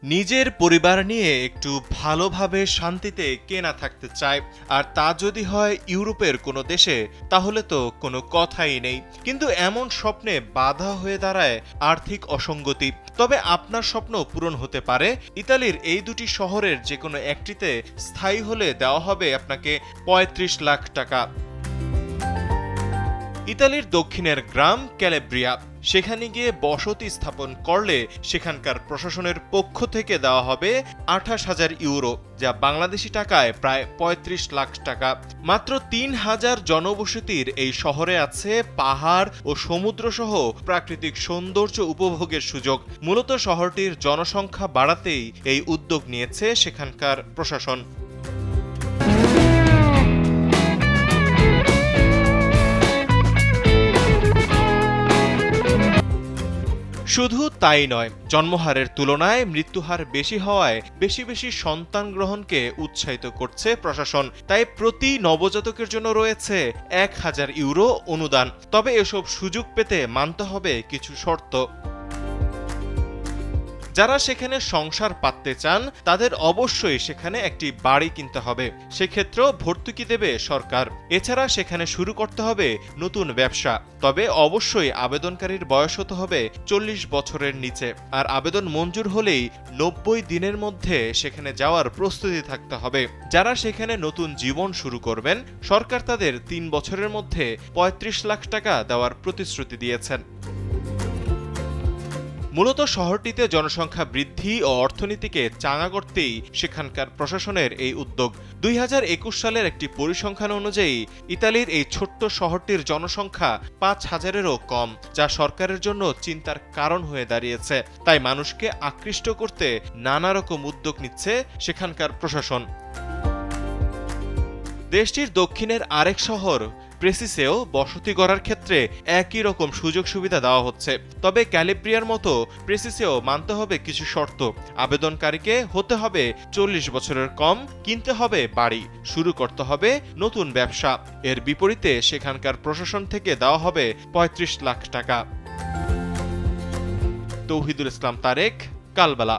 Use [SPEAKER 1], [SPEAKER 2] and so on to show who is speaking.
[SPEAKER 1] নিজের পরিবার নিয়ে একটু ভালোভাবে শান্তিতে কে না থাকতে চায়, আর তা যদি হয় ইউরোপের কোনো দেশে, তাহলে তো কোনো কথাই নেই। কিন্তু এমন স্বপ্নে বাধা হয়ে দাঁড়ায় আর্থিক অসঙ্গতি। তবে আপনার স্বপ্ন পূরণ হতে পারে। ইতালির এই দুটি শহরের যে কোনো একটিতে স্থায়ী হলে দেওয়া হবে আপনাকে ৩৫ লাখ টাকা। ইতালির দক্ষিণের গ্রাম ক্যালেব্রিয়া, সেখানে গিয়ে বসতি স্থাপন করলে সেখানকার প্রশাসনের পক্ষ থেকে দেওয়া হবে ২৮,০০০ ইউরো, যা বাংলাদেশি টাকায় প্রায় ৩৫ লাখ টাকা। মাত্র ৩,০০০ জনবসতির এই শহরে আছে পাহাড় ও সমুদ্র সহ প্রাকৃতিক সৌন্দর্য উপভোগের সুযোগ। মূলত শহরটির জনসংখ্যা বাড়াতেই এই উদ্যোগ নিয়েছে সেখানকার প্রশাসন। শুধু তাই নয়, জন্মহারের তুলনায় মৃত্যুহার বেশি হওয়ায় বেশি বেশি সন্তান গ্রহণকে উৎসাহিত করছে প্রশাসন। তাই প্রতি নবজাতকের জন্য রয়েছে ১,০০০ ইউরো অনুদান। তবে এসব সুযোগ পেতে মানতে হবে কিছু শর্ত। যারা সেখানে সংসার পাততে চান তাদের অবশ্যই সেখানে একটি বাড়ি কিনতে হবে, সেক্ষেত্রেও ভর্তুকি দেবে সরকার। এছাড়া সেখানে শুরু করতে হবে নতুন ব্যবসা, তবে অবশ্যই আবেদনকারীর বয়স হতে হবে ৪০ বছরের নিচে। আর আবেদন মঞ্জুর হলেই ৯০ দিনের মধ্যে সেখানে যাওয়ার প্রস্তুতি থাকতে হবে। যারা সেখানে নতুন জীবন শুরু করবেন, সরকার তাদের ৩ বছরের মধ্যে ৩৫ লাখ টাকা দেওয়ার প্রতিশ্রুতি দিয়েছেন। মূলত শহরটিতে জনসংখ্যা বৃদ্ধি ও অর্থনীতিকে চাঙা করতেই সেখানকার প্রশাসনের এই উদ্যোগ। ২০২১ সালের একটি পরিসংখ্যান অনুযায়ী ইতালির এই ছোট্ট শহরটির জনসংখ্যা ৫,০০০-এরও কম, যা সরকারের জন্য চিন্তার কারণ হয়ে দাঁড়িয়েছে। তাই মানুষকে আকৃষ্ট করতে নানা রকম উদ্যোগ নিচ্ছে সেখানকার প্রশাসন। দেশটির দক্ষিণের আরেক শহর প্রেসিসেও বসতি গড়ার ক্ষেত্রে একই রকম সুযোগ সুবিধা দেওয়া হচ্ছে। তবে ক্যালিব্রিয়ার মতো প্রেসিসেও মানতে হবে কিছু শর্ত। আবেদনকারীকে হতে হবে ৪০ বছরের কম, কিনতে হবে বাড়ি, শুরু করতে হবে নতুন ব্যবসা। এর বিপরীতে সেখানকার প্রশাসন থেকে দেওয়া হবে ৩৫ লাখ টাকা। তৌহিদুল ইসলাম তারেক, কালবেলা।